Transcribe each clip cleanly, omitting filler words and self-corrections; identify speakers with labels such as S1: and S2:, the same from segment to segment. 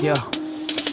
S1: Yo,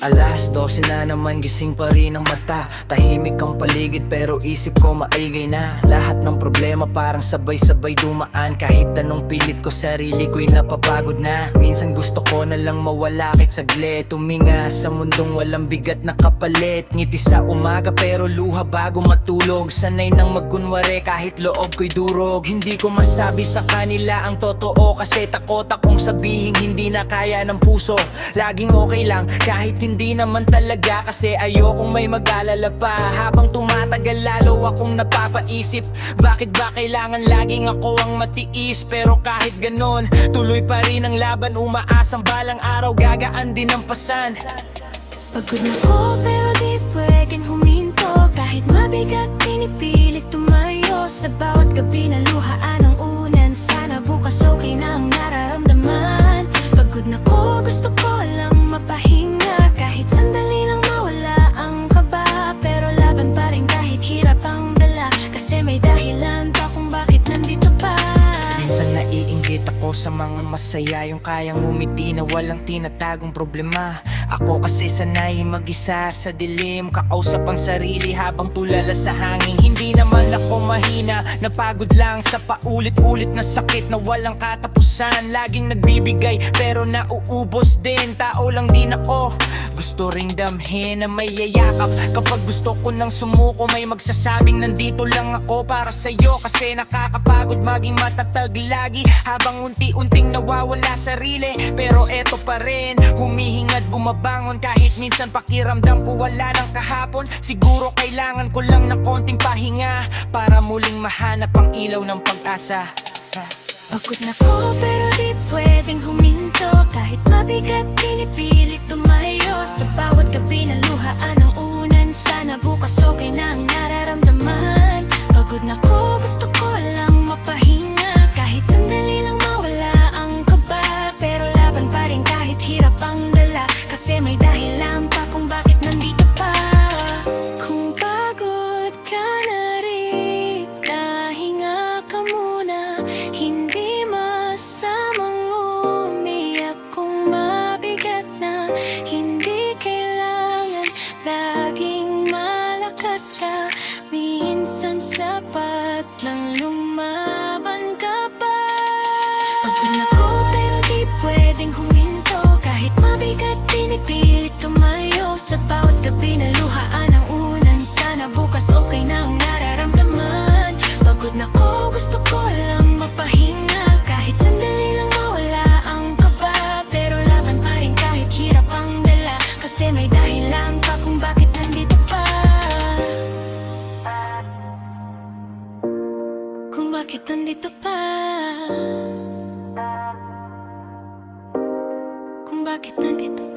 S1: alas 12 na naman, gising pa rin ang mata. Tahimik ang paligid pero isip ko maigay na. Lahat ng problema parang sabay-sabay dumaan. Kahit anong pilit ko, sarili ko'y napapagod na. Minsan gusto ko na lang mawala kahit saglit. Tuminga sa mundong walang bigat na kapalit. Ngiti sa umaga pero luha bago matulog. Sanay nang magkunwari kahit loob ko'y durog. Hindi ko masabi sa kanila ang totoo, kasi takot akong sabihin hindi na kaya ng puso. Laging okay lang kahit hindi naman talaga, kasi ayokong may mag-alala pa. Habang tumatagal lalo akong napapaisip, bakit ba kailangan laging ako ang matiis? Pero kahit ganon, tuloy pa rin ang laban. Umaasang balang araw gagaan din ang pasan.
S2: Pagod na ko pero di pwedeng huminto. Kahit mabigat pinipilit tumayo. Sa bawat gabi na luhaan ang unan. Sana bukas okay na ang nararamdaman. Pagod na ko, gusto ko lang mapahinga. Kahit sandali lang mawala ang kaba. Pero laban pa rin kahit hirap ang dala. Kasi may dahilan pa kung bakit nandito pa.
S1: Minsan naiinggit ako sa mga masaya, yung kayang umiti na walang tinatagong problema. Ako kasi sanay mag-isa sa dilim, kakausap ang sarili habang tulala sa hangin. Hindi naman ako mahina, napagod lang sa paulit-ulit na sakit na walang katapusan. Laging nagbibigay pero nauubos din. Tao lang din ako, gusto ring damhin na may yayakap. Kapag gusto ko nang sumuko, may magsasabing nandito lang ako para sa'yo. Kasi nakakapagod maging matatag lagi habang unti-unting nawawala sarili. Pero eto pa rin, humihinga't bumabangon. Kahit minsan pakiramdam ko wala ng kahapon. Siguro kailangan ko lang ng konting pahinga para muling mahanap ang ilaw ng pag-asa.
S2: Pagod na ko pero di pwedeng huminto. Kahit mabigat pinipilit tumayo. Sa bawat gabi na luhaan ang unan. Sana bukas okay na ang nararamdaman. Pagod na ko, gusto ko lang mapahinga. Kahit sandali lang mawala ang kaba. Pero laban pa rin kahit hirap ang dala. Kasi may dahilan pa kung bakit nandito pa. Kung pagod ka na rin, nahinga ka muna. Hindi masamang umiyak kung mabigat na. Hindi kailangan laging malakas ka. Minsan sapat lang lumaban ka pa. Pagod na ko pero di pwedeng huminto. Kahit mabigat pinipilit tumayo. Sa bawat gabi na luhaan ang unan. Sana bukas okay na ang nararamdaman. Pagod na ko, gusto ko lang mapahinga. Kahit sandali lang mawala ang kaba. Pero laban pa rin kahit hirap ang dala. Kasi may dahilan pa kung bakit nandito pa. Kung bakit nandito pa. Kung bakit nandito pa.